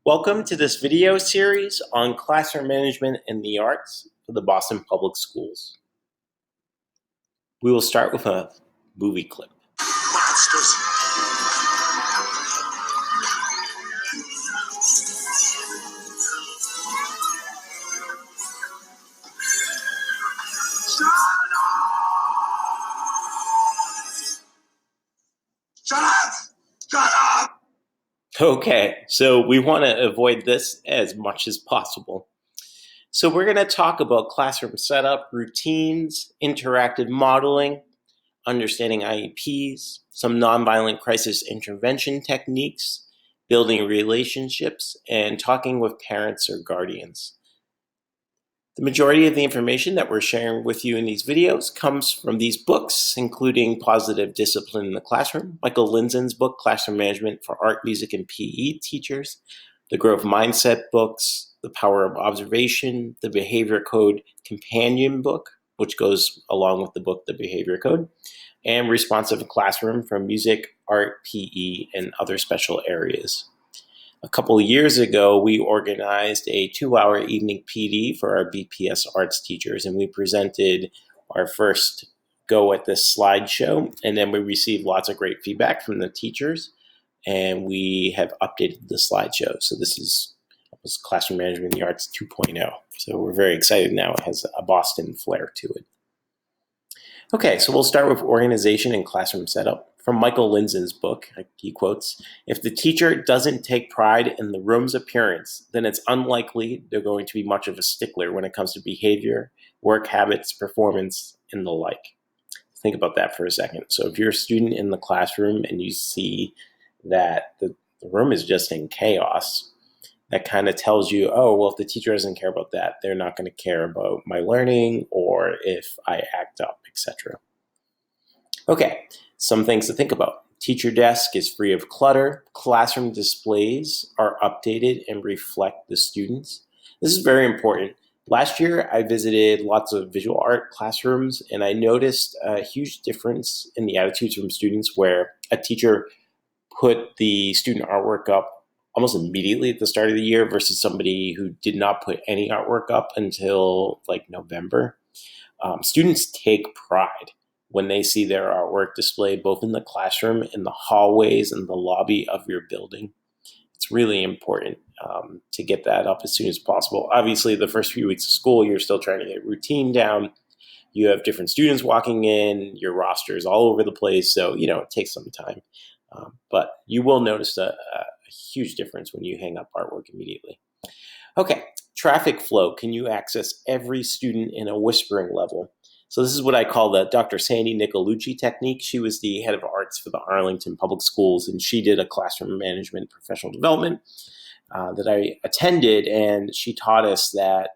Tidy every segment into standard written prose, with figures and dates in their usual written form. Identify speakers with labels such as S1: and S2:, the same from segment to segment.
S1: Welcome to this video series on classroom management in the arts for the Boston Public Schools. We will start with a movie clip.
S2: Monsters. Shut up! Shut up!
S1: Okay, so we want to avoid this as much as possible. So we're going to talk about classroom setup, routines, interactive modeling, understanding IEPs, some nonviolent crisis intervention techniques, building relationships, and talking with parents or guardians. The majority of the information that we're sharing with you in these videos comes from these books, including Positive Discipline in the Classroom, Michael Lindzen's book, Classroom Management for Art, Music, and PE Teachers, the Growth Mindset books, The Power of Observation, the Behavior Code Companion book, which goes along with the book, The Behavior Code, and Responsive Classroom from Music, Art, PE, and other special areas. A couple of years ago, we organized a 2-hour evening PD for our BPS arts teachers, and we presented our first go at this slideshow, and then we received lots of great feedback from the teachers, and we have updated the slideshow. So this was Classroom Management in the Arts 2.0. So we're very excited now. It has a Boston flair to it. Okay, so we'll start with organization and classroom setup. From Michael Lindzen's book, he quotes, "If the teacher doesn't take pride in the room's appearance, then it's unlikely they're going to be much of a stickler when it comes to behavior, work habits, performance, and the like." Think about that for a second. So if you're a student in the classroom and you see that the room is just in chaos, that kind of tells you, oh, well, if the teacher doesn't care about that, they're not going to care about my learning or if I act up, etc. Okay, some things to think about. Teacher desk is free of clutter. Classroom displays are updated and reflect the students. This is very important. Last year, I visited lots of visual art classrooms, and I noticed a huge difference in the attitudes from students where a teacher put the student artwork up almost immediately at the start of the year versus somebody who did not put any artwork up until like November. Students take pride when they see their artwork displayed both in the classroom, in the hallways, and the lobby of your building. It's really important to get that up as soon as possible. Obviously, the first few weeks of school, you're still trying to get routine down. You have different students walking in, your roster is all over the place, so it takes some time. But you will notice a huge difference when you hang up artwork immediately. Okay, traffic flow. Can you access every student in a whispering level? So this is what I call the Dr. Sandy Nicolucci technique. She was the head of arts for the Arlington Public Schools, and she did a classroom management professional development that I attended, and she taught us that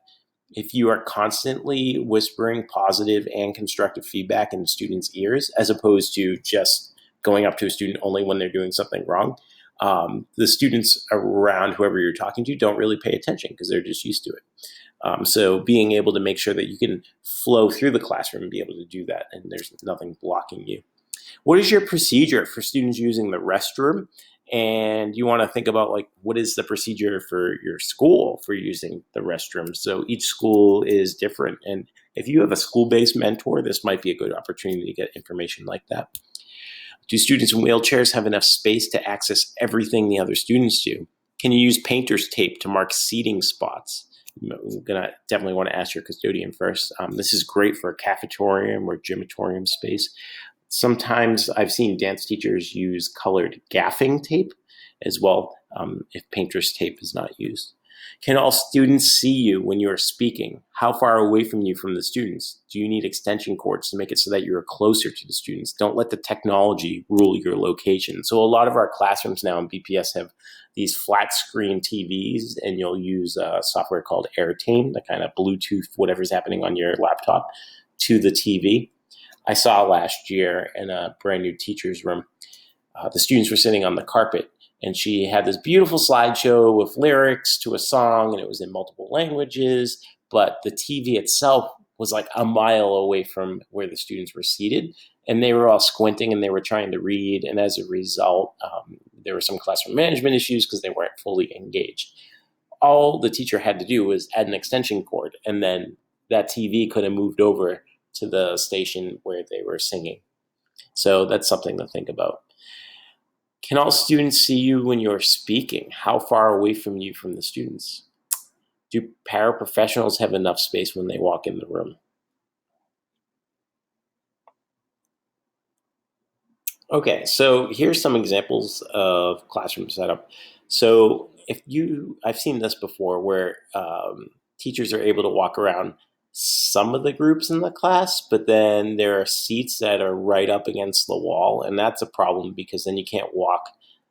S1: if you are constantly whispering positive and constructive feedback in students' ears, as opposed to just going up to a student only when they're doing something wrong, the students around whoever you're talking to don't really pay attention because they're just used to it. So being able to make sure that you can flow through the classroom and be able to do that, and there's nothing blocking you. What is your procedure for students using the restroom? And you want to think about what is the procedure for your school for using the restroom? So each school is different. And if you have a school-based mentor, this might be a good opportunity to get information like that. Do students in wheelchairs have enough space to access everything the other students do? Can you use painter's tape to mark seating spots? You're going to definitely want to ask your custodian first. This is great for a cafetorium or gymatorium space. Sometimes I've seen dance teachers use colored gaffing tape as well if painter's tape is not used. Can all students see you when you are speaking? How far away from you from the students? Do you need extension cords to make it so that you're closer to the students? Don't let the technology rule your location. So a lot of our classrooms now in BPS have these flat screen TVs, and you'll use a software called AirTame, that kind of Bluetooth whatever's happening on your laptop to the TV. I saw last year in a brand new teacher's room, the students were sitting on the carpet, and she had this beautiful slideshow with lyrics to a song, and it was in multiple languages, but the TV itself was like a mile away from where the students were seated, and they were all squinting and they were trying to read, and as a result, there were some classroom management issues because they weren't fully engaged. All the teacher had to do was add an extension cord, and then that TV could have moved over to the station where they were singing. So that's something to think about. Can all students see you when you're speaking? How far away from you from the students? Do paraprofessionals have enough space when they walk in the room? Okay, so here's some examples of classroom setup. So I've seen this before where teachers are able to walk around some of the groups in the class, but then there are seats that are right up against the wall, and that's a problem because then you can't walk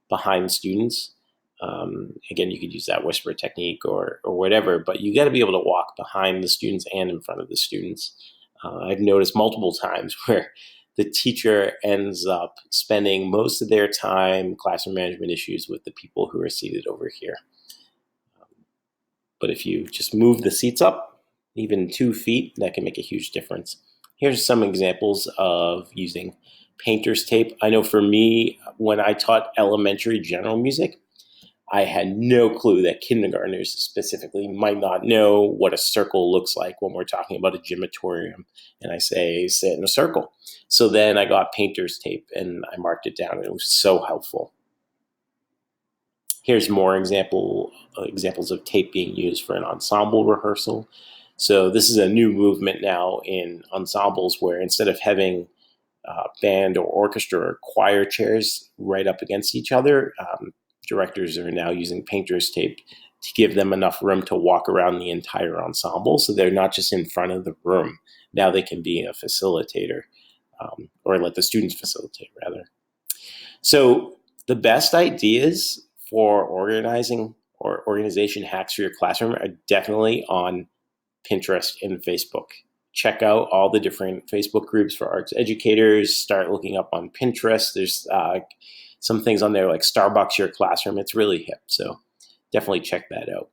S1: behind students. Again, you could use that whisper technique or whatever, but you got to be able to walk behind the students and in front of the students. I've noticed multiple times where the teacher ends up spending most of their time classroom management issues with the people who are seated over here. But if you just move the seats up, even 2 feet, that can make a huge difference. Here's some examples of using painter's tape. I know for me, when I taught elementary general music, I had no clue that kindergartners specifically might not know what a circle looks like when we're talking about a gymatorium. And I say, sit in a circle. So then I got painter's tape and I marked it down, and it was so helpful. Here's more examples of tape being used for an ensemble rehearsal. So this is a new movement now in ensembles where instead of having band or orchestra or choir chairs right up against each other, directors are now using painter's tape to give them enough room to walk around the entire ensemble, so they're not just in front of the room. Now they can be a facilitator, or let the students facilitate, rather. So the best ideas for organizing or organization hacks for your classroom are definitely on Pinterest and Facebook. Check out all the different Facebook groups for arts educators. Start looking up on Pinterest. There's some things on there like Starbucks Your Classroom. It's really hip, so definitely check that out.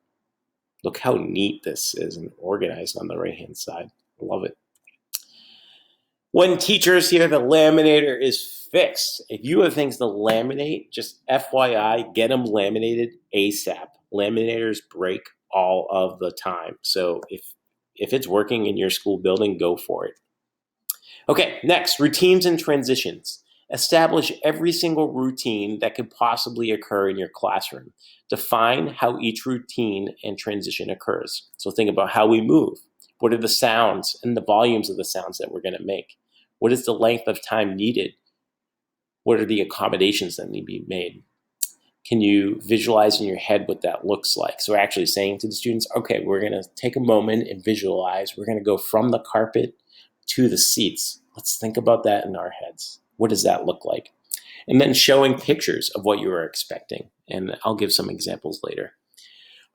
S1: Look how neat this is and organized on the right-hand side. I love it. When teachers hear the laminator is fixed, if you have things to laminate, just FYI, get them laminated ASAP. Laminators break all of the time. So if it's working in your school building, go for it. Okay, next, routines and transitions. Establish every single routine that could possibly occur in your classroom. Define how each routine and transition occurs. So think about how we move. What are the sounds and the volumes of the sounds that we're going to make? What is the length of time needed? What are the accommodations that need to be made? Can you visualize in your head what that looks like? So we're actually saying to the students, okay, we're going to take a moment and visualize. We're going to go from the carpet to the seats. Let's think about that in our heads. What does that look like? And then showing pictures of what you were expecting. And I'll give some examples later.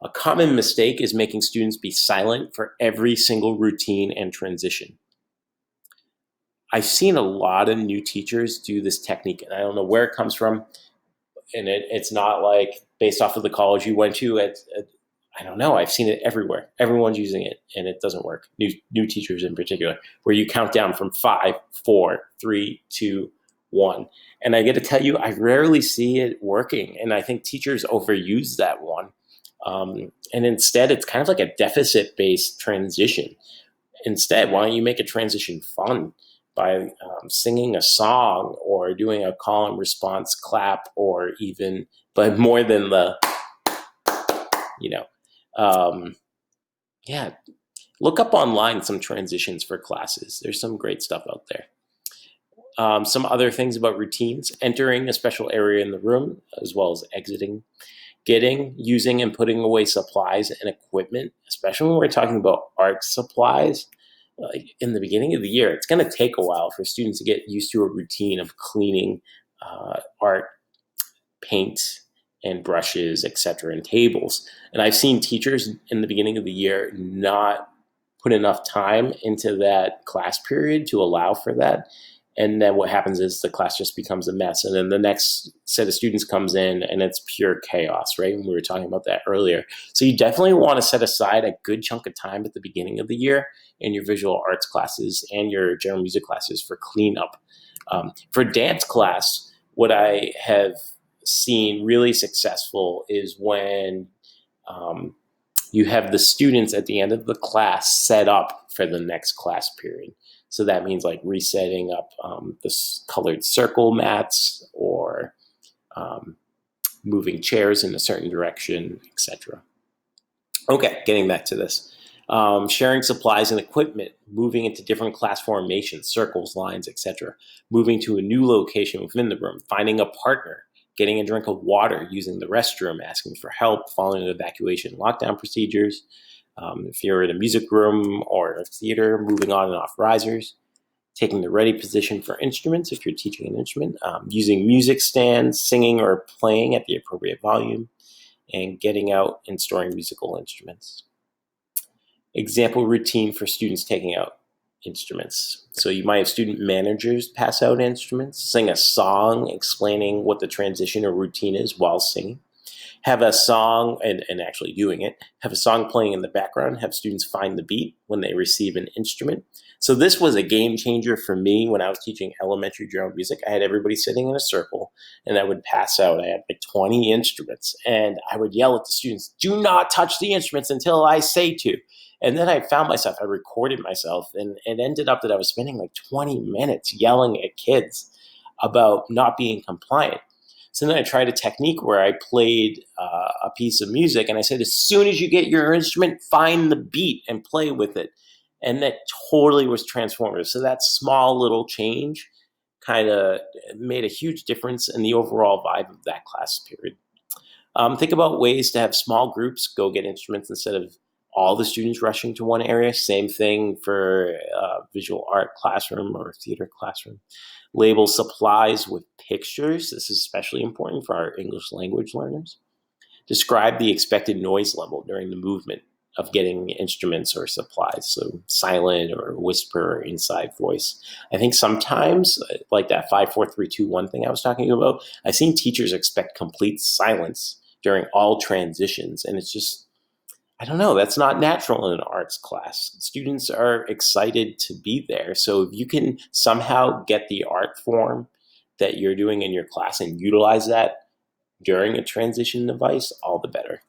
S1: A common mistake is making students be silent for every single routine and transition. I've seen a lot of new teachers do this technique, and I don't know where it comes from. And it's not like based off of the college you went to. I don't know. I've seen it everywhere. Everyone's using it, and it doesn't work. New teachers in particular, where you count down from 5, 4, 3, 2, 1. And I get to tell you, I rarely see it working. And I think teachers overuse that one. And instead, it's kind of like a deficit-based transition. Instead, why don't you make a transition fun by singing a song or doing a call and response clap, or even, but more than the, look up online some transitions for classes. There's some great stuff out there. Some other things about routines: entering a special area in the room, as well as exiting, getting, using, and putting away supplies and equipment, especially when we're talking about art supplies. In the beginning of the year, it's going to take a while for students to get used to a routine of cleaning art, paint, and brushes, etc., and tables. And I've seen teachers in the beginning of the year not put enough time into that class period to allow for that. And then what happens is the class just becomes a mess. And then the next set of students comes in and it's pure chaos, right? And we were talking about that earlier. So you definitely want to set aside a good chunk of time at the beginning of the year in your visual arts classes and your general music classes for cleanup. For dance class, what I have seen really successful is when you have the students at the end of the class set up for the next class period. So that means like resetting up the colored circle mats or moving chairs in a certain direction, etc. Okay, getting back to this. Sharing supplies and equipment, moving into different class formations, circles, lines, etc. Moving to a new location within the room, finding a partner, getting a drink of water, using the restroom, asking for help, following evacuation lockdown procedures. If you're in a music room or a theater, moving on and off risers, taking the ready position for instruments if you're teaching an instrument, using music stands, singing or playing at the appropriate volume, and getting out and storing musical instruments. Example routine for students taking out instruments. So you might have student managers pass out instruments, sing a song explaining what the transition or routine is while singing, have a song and actually doing it, have a song playing in the background, have students find the beat when they receive an instrument. So this was a game changer for me when I was teaching elementary drama music. I had everybody sitting in a circle and I would pass out. I had like 20 instruments and I would yell at the students, do not touch the instruments until I say to. And then I found myself, I recorded myself, and it ended up that I was spending like 20 minutes yelling at kids about not being compliant. So then I tried a technique where I played a piece of music and I said, as soon as you get your instrument, find the beat and play with it. And that totally was transformative. So that small little change kind of made a huge difference in the overall vibe of that class period. Think about ways to have small groups go get instruments instead of all the students rushing to one area. Same thing for a visual art classroom or theater classroom. Label supplies with pictures. This is especially important for our English language learners. Describe the expected noise level during the movement of getting instruments or supplies. So silent or whisper or inside voice. I think sometimes, like that 5, 4, 3, 2, 1 thing I was talking about, I've seen teachers expect complete silence during all transitions. And it's just, I don't know, that's not natural in an arts class. Students are excited to be there. So if you can somehow get the art form that you're doing in your class and utilize that during a transition device, all the better.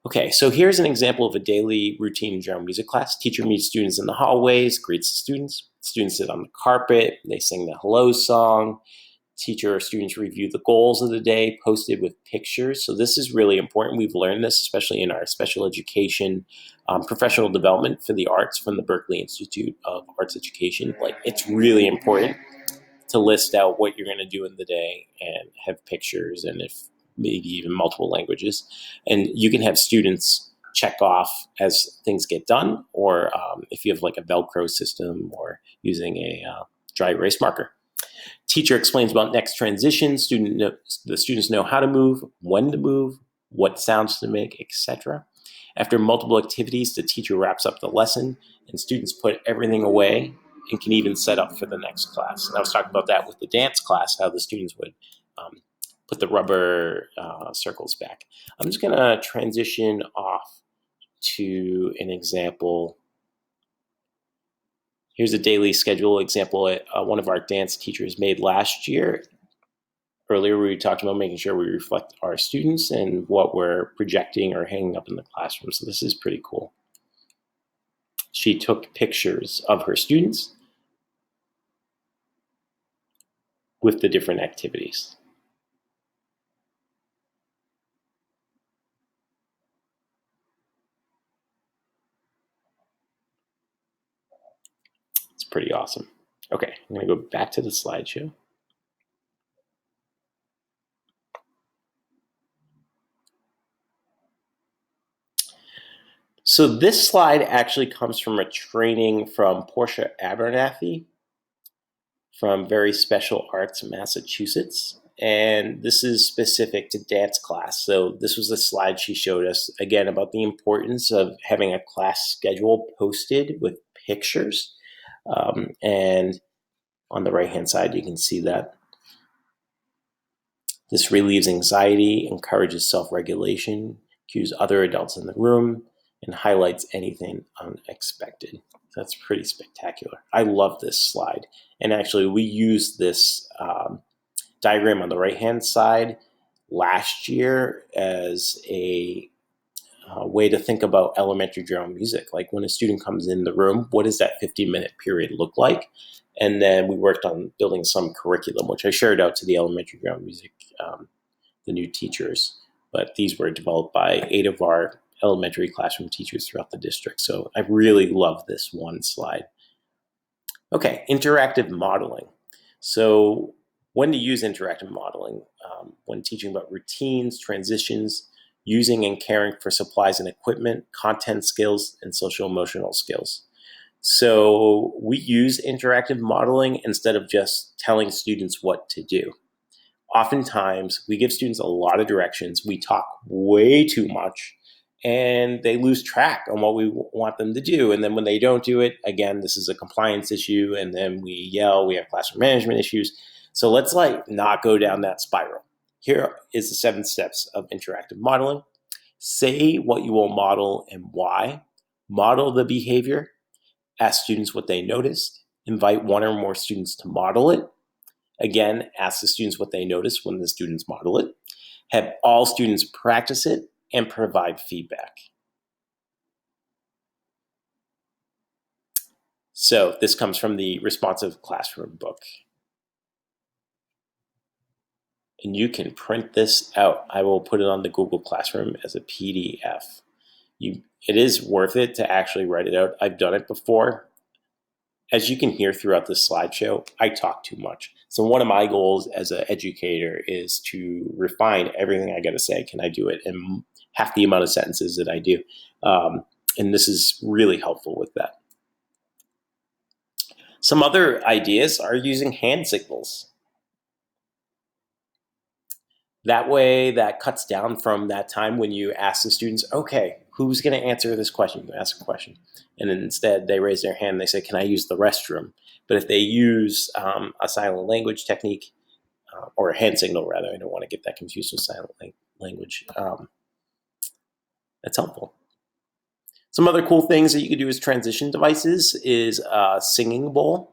S1: Okay, so here's an example of a daily routine in general music class. Teacher meets students in the hallways, greets the students. Students sit on the carpet, they sing the hello song. Teacher or students review the goals of the day, posted with pictures. So this is really important. We've learned this, especially in our special education, professional development for the arts from the Berkeley Institute of Arts Education. Like, it's really important to list out what you're going to do in the day and have pictures, and if maybe even multiple languages. And you can have students check off as things get done, or if you have like a Velcro system or using a dry erase marker. Teacher explains about next transition. The students know how to move, when to move, what sounds to make, etc. After multiple activities, the teacher wraps up the lesson, and students put everything away and can even set up for the next class. And I was talking about that with the dance class, how the students would put the rubber circles back. I'm just going to transition off to an example. Here's a daily schedule example one of our dance teachers made last year. Earlier, we talked about making sure we reflect our students and what we're projecting or hanging up in the classroom. So this is pretty cool. She took pictures of her students with the different activities. It's pretty awesome. Okay, I'm going to go back to the slideshow. So this slide actually comes from a training from Portia Abernathy from Very Special Arts, Massachusetts. And this is specific to dance class. So this was the slide she showed us, again, about the importance of having a class schedule posted with pictures. And on the right-hand side, you can see that. This relieves anxiety, encourages self-regulation, cues other adults in the room, and highlights anything unexpected. That's pretty spectacular. I love this slide. And actually, we use this diagram on the right-hand side last year as a way to think about elementary drama music. Like when a student comes in the room, what does that 15-minute period look like? And then we worked on building some curriculum, which I shared out to the elementary drama music, the new teachers. But these were developed by 8 of our elementary classroom teachers throughout the district. So I really love this one slide. Okay, interactive modeling. So when to use interactive modeling? When teaching about routines, transitions, using and caring for supplies and equipment, content skills, and social emotional skills. So we use interactive modeling instead of just telling students what to do. Oftentimes, we give students a lot of directions. We talk way too much, and they lose track on what we want them to do. And then when they don't do it, again, this is a compliance issue, and then we yell, we have classroom management issues. So let's not go down that spiral. Here is the 7 steps of interactive modeling. Say what you will model and why. Model the behavior. Ask students what they noticed. Invite 1 or more students to model it. Again, ask the students what they notice when the students model it. Have all students practice it and provide feedback. So this comes from the Responsive Classroom book. And you can print this out. I will put it on the Google Classroom as a PDF. It is worth it to actually write it out. I've done it before. As you can hear throughout this slideshow, I talk too much. So one of my goals as an educator is to refine everything I got to say. Can I do it in half the amount of sentences that I do? And this is really helpful with that. Some other ideas are using hand signals. That way, that cuts down from that time when you ask the students, okay, who's going to answer this question? You ask a question. And then instead, they raise their hand and they say, can I use the restroom? But if they use a silent language technique, or a hand signal rather, I don't want to get that confused with silent language, that's helpful. Some other cool things that you could do as transition devices is a singing bowl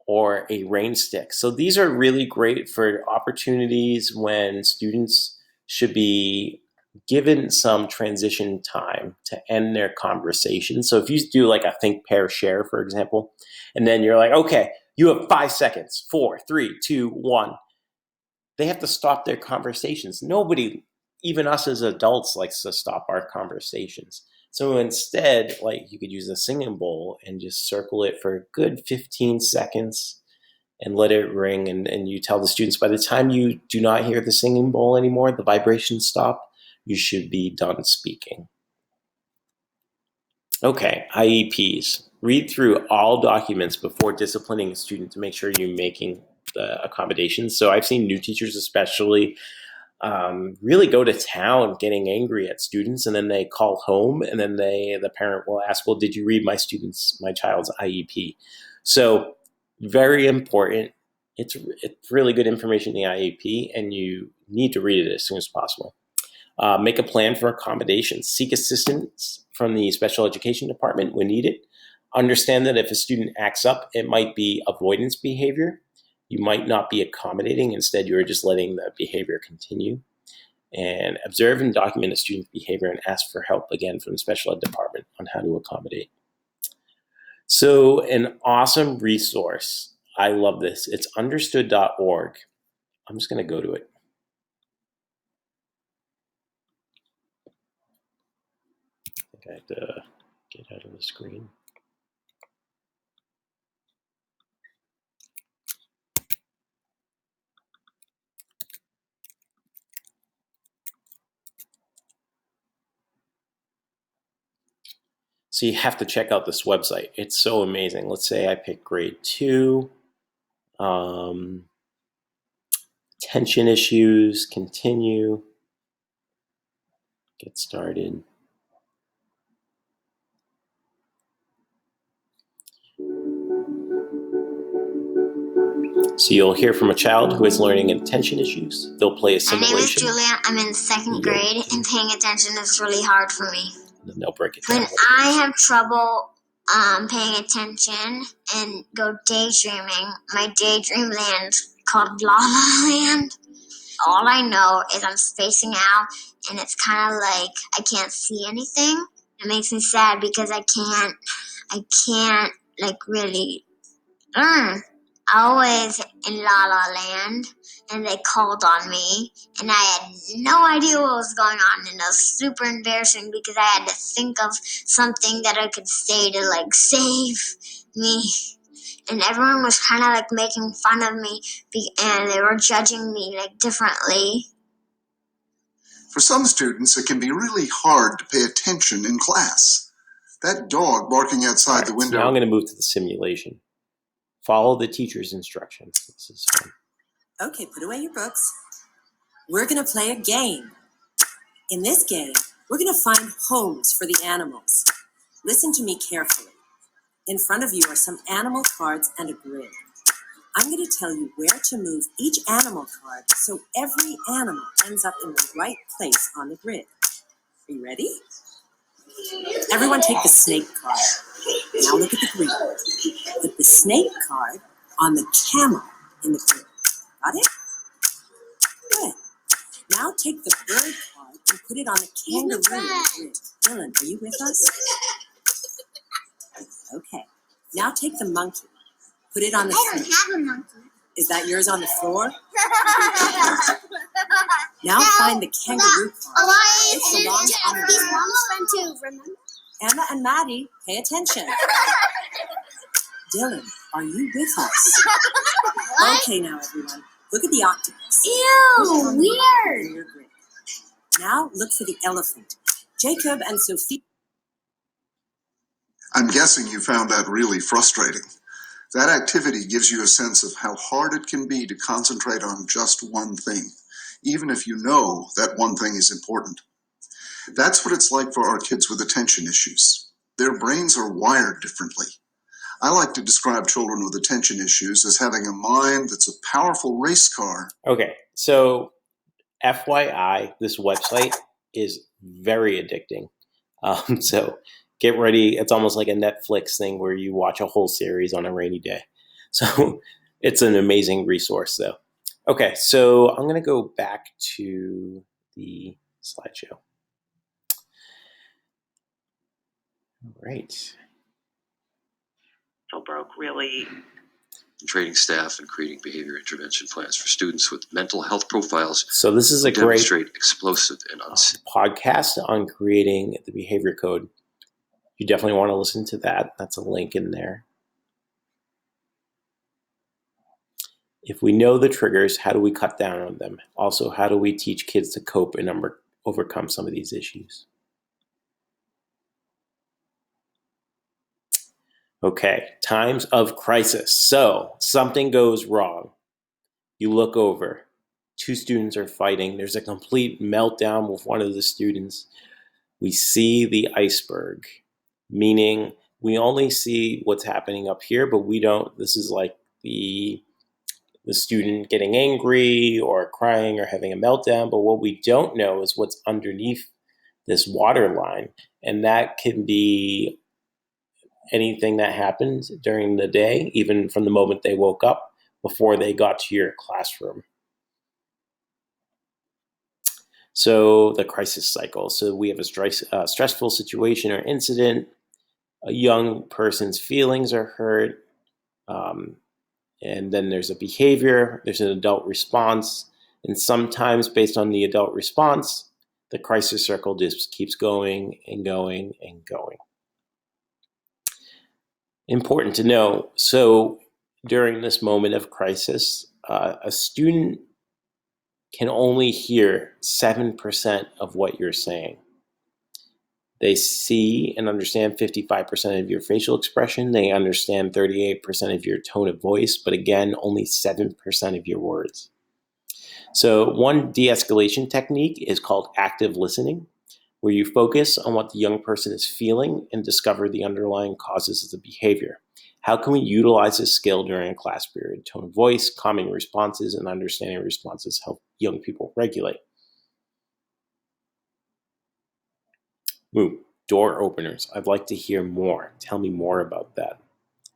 S1: or a rain stick. So these are really great for opportunities when students should be given some transition time to end their conversation. So if you do like a think, pair, share, for example, and then you're like, okay, you have 5 seconds, 4, 3, 2, 1. They have to stop their conversations. Nobody, even us as adults, likes to stop our conversations. So instead, you could use a singing bowl and just circle it for a good 15 seconds and let it ring. And you tell the students, by the time you do not hear the singing bowl anymore, the vibrations stop, you should be done speaking. Okay, IEPs. Read through all documents before disciplining a student to make sure you're making the accommodations. So I've seen new teachers especially really go to town getting angry at students, and then they call home, and then the parent will ask, well, did you read my child's IEP? So very important. It's really good information in the IEP, and you need to read it as soon as possible. Make a plan for accommodations. Seek assistance from the special education department when needed. Understand that if a student acts up, it might be avoidance behavior. You might not be accommodating. Instead, you're just letting the behavior continue. And observe and document a student's behavior and ask for help, again, from the special ed department on how to accommodate. So an awesome resource. I love this. It's understood.org. I'm just going to go to it. I think I have to get out of the screen. So you have to check out this website. It's so amazing. Let's say I pick grade 2. Attention issues, continue. Get started. So you'll hear from a child who is learning attention issues. They'll play a simulation.
S3: My name is Julia. I'm in 2nd grade, and paying attention is really hard for me.
S1: And then they'll break it down.
S3: When I have trouble paying attention and go daydreaming, my daydream land called La La Land. All I know is I'm spacing out, and it's kind of like I can't see anything. It makes me sad because I can't like really learn. I was in La La Land, and they called on me, and I had no idea what was going on, and it was super embarrassing because I had to think of something that I could say to like save me. And everyone was kind of like making fun of me, and they were judging me like differently.
S2: For some students, it can be really hard to pay attention in class. That dog barking outside the
S1: So
S2: window.
S1: now I'm going to move to the simulation. Follow the teacher's instructions. This is fun.
S4: Okay, put away your books. We're going to play a game. In this game, we're going to find homes for the animals. Listen to me carefully. In front of you are some animal cards and a grid. I'm going to tell you where to move each animal card so every animal ends up in the right place on the grid. Are you ready? Everyone take the snake card. Now look at the grid. Put the snake card on the camel in the grid. Got it? Good. Now take the bird card and put it on the kangaroo in the grid. Dylan, are you with us? Okay. Now take the monkey. Put it on the
S3: I
S4: floor.
S3: don't have a monkey.
S4: Is that yours on the floor? Now find the kangaroo card. It belongs on the ground.
S3: mom's friend too, remember?
S4: Emma and Maddie, pay attention. Dylan, are you with us? Okay, now everyone, look at the octopus.
S3: Ew, weird.
S4: In your grid. Now look for the elephant. Jacob and Sophie.
S2: I'm guessing you found that really frustrating. That activity gives you a sense of how hard it can be to concentrate on just one thing, even if you know that one thing is important. That's what it's like for our kids with attention issues. Their brains are wired differently. I like to describe children with attention issues as having a mind that's a powerful race car.
S1: Okay, so FYI, this website is very addicting. So get ready. It's almost like a Netflix thing where you watch a whole series on a rainy day. So it's an amazing resource, though. Okay, so I'm going to go back to the slideshow. All right.
S5: Philbrook really
S6: training staff and creating behavior intervention plans for students with mental health profiles
S1: So this is a
S6: that
S1: great
S6: demonstrate explosive and
S1: podcast on creating the behavior code. You definitely want to listen to that. That's a link in there. If we know the triggers, how do we cut down on them? Also, how do we teach kids to cope and overcome some of these issues? Okay, times of crisis. So something goes wrong. You look over. 2 students are fighting. There's a complete meltdown with one of the students. We see the iceberg, meaning we only see what's happening up here, but we don't. This is like the student getting angry or crying or having a meltdown. But what we don't know is what's underneath this water line. And that can be anything that happened during the day, even from the moment they woke up before they got to your classroom. So the crisis cycle. So we have a stressful situation or incident. A young person's feelings are hurt. And then there's a behavior. There's an adult response. And sometimes based on the adult response, the crisis circle just keeps going and going and going. Important to know. So during this moment of crisis, a student can only hear 7% of what you're saying. They see and understand 55% of your facial expression. They understand 38% of your tone of voice, but again, only 7% of your words. So one de-escalation technique is called active listening, where you focus on what the young person is feeling and discover the underlying causes of the behavior. How can we utilize this skill during a class period? Tone of voice, calming responses, and understanding responses help young people regulate. Door openers. I'd like to hear more. Tell me more about that.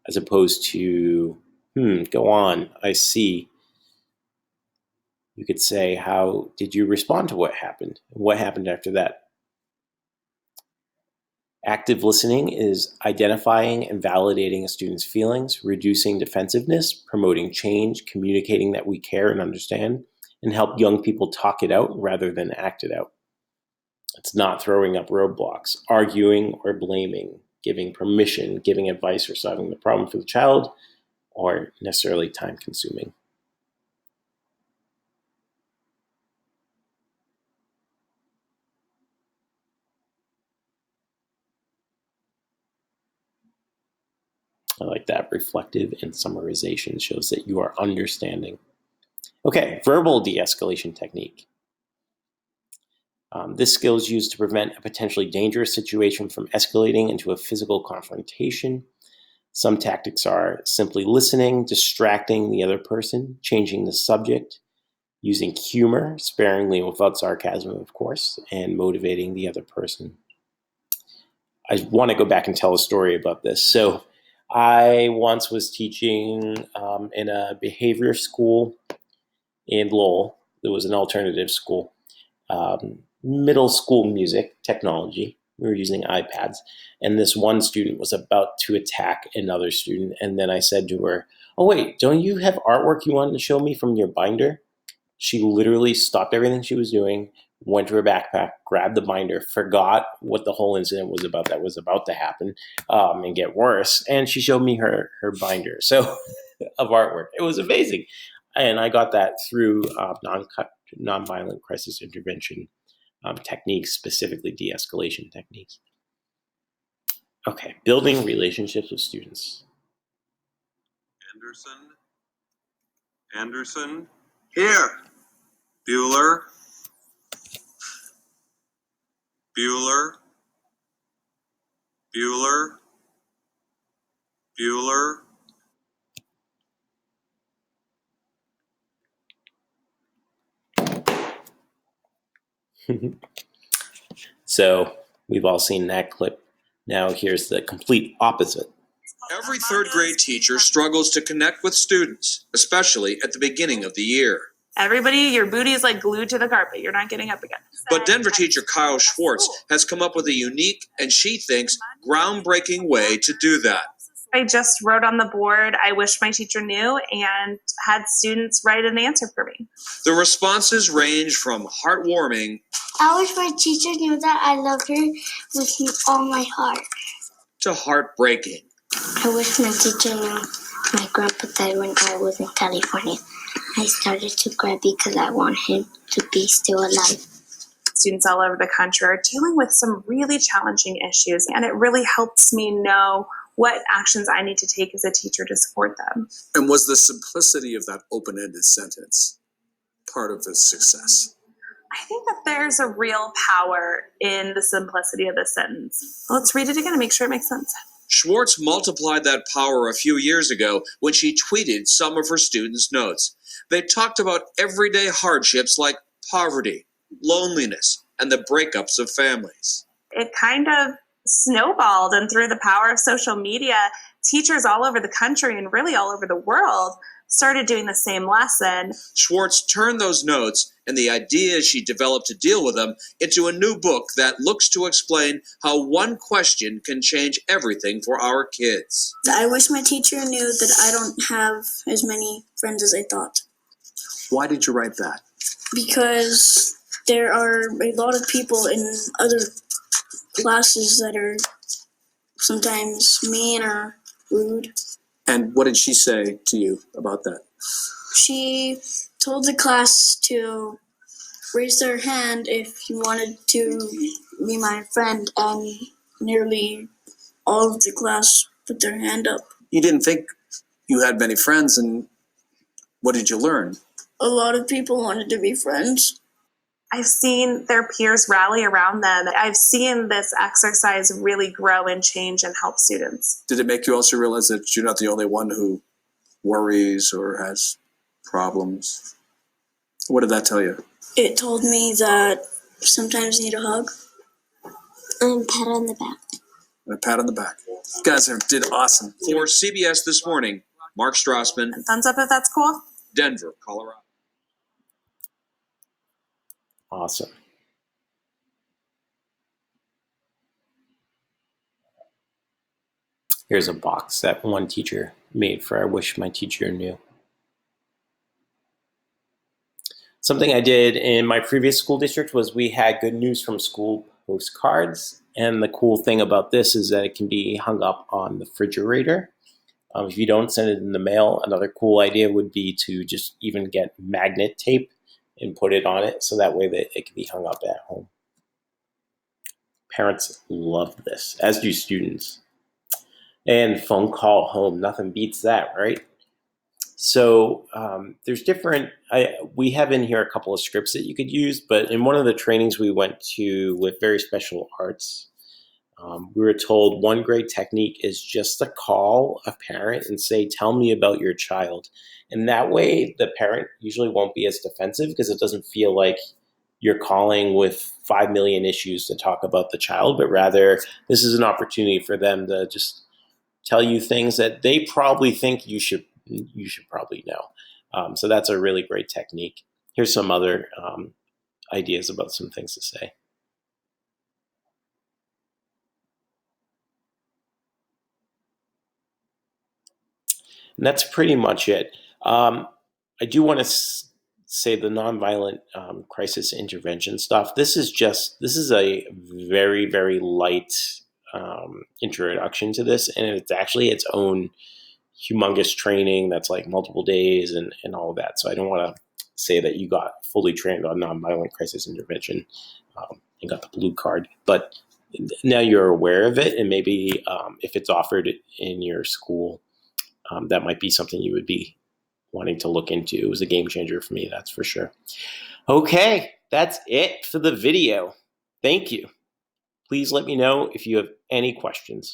S1: As opposed to, go on, I see. You could say, how did you respond to what happened? What happened after that? Active listening is identifying and validating a student's feelings, reducing defensiveness, promoting change, communicating that we care and understand, and help young people talk it out rather than act it out. It's not throwing up roadblocks, arguing or blaming, giving permission, giving advice, or solving the problem for the child, or necessarily time-consuming. I like that. Reflective and summarization shows that you are understanding. Okay, verbal de-escalation technique. This skill is used to prevent a potentially dangerous situation from escalating into a physical confrontation. Some tactics are simply listening, distracting the other person, changing the subject, using humor, sparingly and without sarcasm, of course, and motivating the other person. I want to go back and tell a story about this. So I once was teaching in a behavior school in Lowell. It was an alternative school. Middle school music technology. We were using iPads. And this one student was about to attack another student. And then I said to her, "Oh, wait, don't you have artwork you wanted to show me from your binder?" She literally stopped everything she was doing, went to her backpack, grabbed the binder, forgot what the whole incident was about that was about to happen and get worse. And she showed me her binder of artwork. It was amazing. And I got that through nonviolent crisis intervention techniques, specifically de-escalation techniques. Okay, building relationships with students.
S5: Anderson. Here. Bueller. Bueller. Bueller. Bueller.
S1: So we've all seen that clip. Now here's the complete opposite.
S7: Every third grade teacher struggles to connect with students, especially at the beginning of the year.
S8: Everybody, your booty is like glued to the carpet. You're not getting up again.
S7: But Denver teacher Kyle Schwartz has come up with a unique and, she thinks, groundbreaking way to do that.
S8: I just wrote on the board, "I wish my teacher knew," and had students write an answer for me.
S7: The responses range from heartwarming
S3: I wish my teacher knew that I love her with all my heart.
S7: to heartbreaking.
S3: I wish my teacher knew my grandpa died when I was in California. I started to cry because I want him to be still alive.
S8: Students all over the country are dealing with some really challenging issues, and it really helps me know what actions I need to take as a teacher to support them.
S9: And was the simplicity of that open-ended sentence part of the success?
S8: I think that there's a real power in the simplicity of the sentence. Let's read it again and make sure it makes sense.
S7: Schwartz multiplied that power a few years ago when she tweeted some of her students' notes. They talked about everyday hardships like poverty, loneliness, and the breakups of families.
S8: It kind of snowballed, and through the power of social media, teachers all over the country and really all over the world started doing the same lesson.
S7: Schwartz turned those notes and the ideas she developed to deal with them into a new book that looks to explain how one question can change everything for our kids.
S10: I wish my teacher knew that I don't have as many friends as I thought.
S9: Why did you write that?
S10: Because there are a lot of people in other classes that are sometimes mean or rude.
S9: And what did she say to you about that?
S10: She told the class to raise their hand if you wanted to be my friend, and nearly all of the class put their hand up.
S9: You didn't think you had many friends, and what did you learn?
S10: A lot of people wanted to be friends.
S8: I've seen their peers rally around them. I've seen this exercise really grow and change and help students.
S9: Did it make you also realize that you're not the only one who worries or has problems? What did that tell you?
S10: It told me that sometimes you need a hug.
S3: And pat on the back.
S9: And a pat on the back. You guys did awesome.
S7: For CBS This Morning, Mark Strassman,
S8: Thumbs up if that's cool.
S7: Denver, Colorado.
S1: Awesome. Here's a box that one teacher made for I wish my teacher knew. Something I did in my previous school district was we had good news from school postcards. And the cool thing about this is that it can be hung up on the refrigerator. If you don't send it in the mail, another cool idea would be to just even get magnet tape and put it on it so that way that it can be hung up at home. Parents love this, as do students. And phone call home, nothing beats that, right? So there's different, we have in here a couple of scripts that you could use, but in one of the trainings we went to with Very Special Arts, we were told one great technique is just to call a parent and say, tell me about your child. And that way the parent usually won't be as defensive because it doesn't feel like you're calling with 5 million issues to talk about the child, but rather this is an opportunity for them to just tell you things that they probably think you should probably know. So that's a really great technique. Here's some other ideas about some things to say. And that's pretty much it. I do want to say the nonviolent crisis intervention stuff. This is a very, very light introduction to this, and it's actually its own humongous training that's like multiple days and all of that. So I don't want to say that you got fully trained on nonviolent crisis intervention and got the blue card, but now you're aware of it, and maybe if it's offered in your school, that might be something you would be wanting to look into. It was a game changer for me, that's for sure. Okay, that's it for the video. Thank you. Please let me know if you have any questions.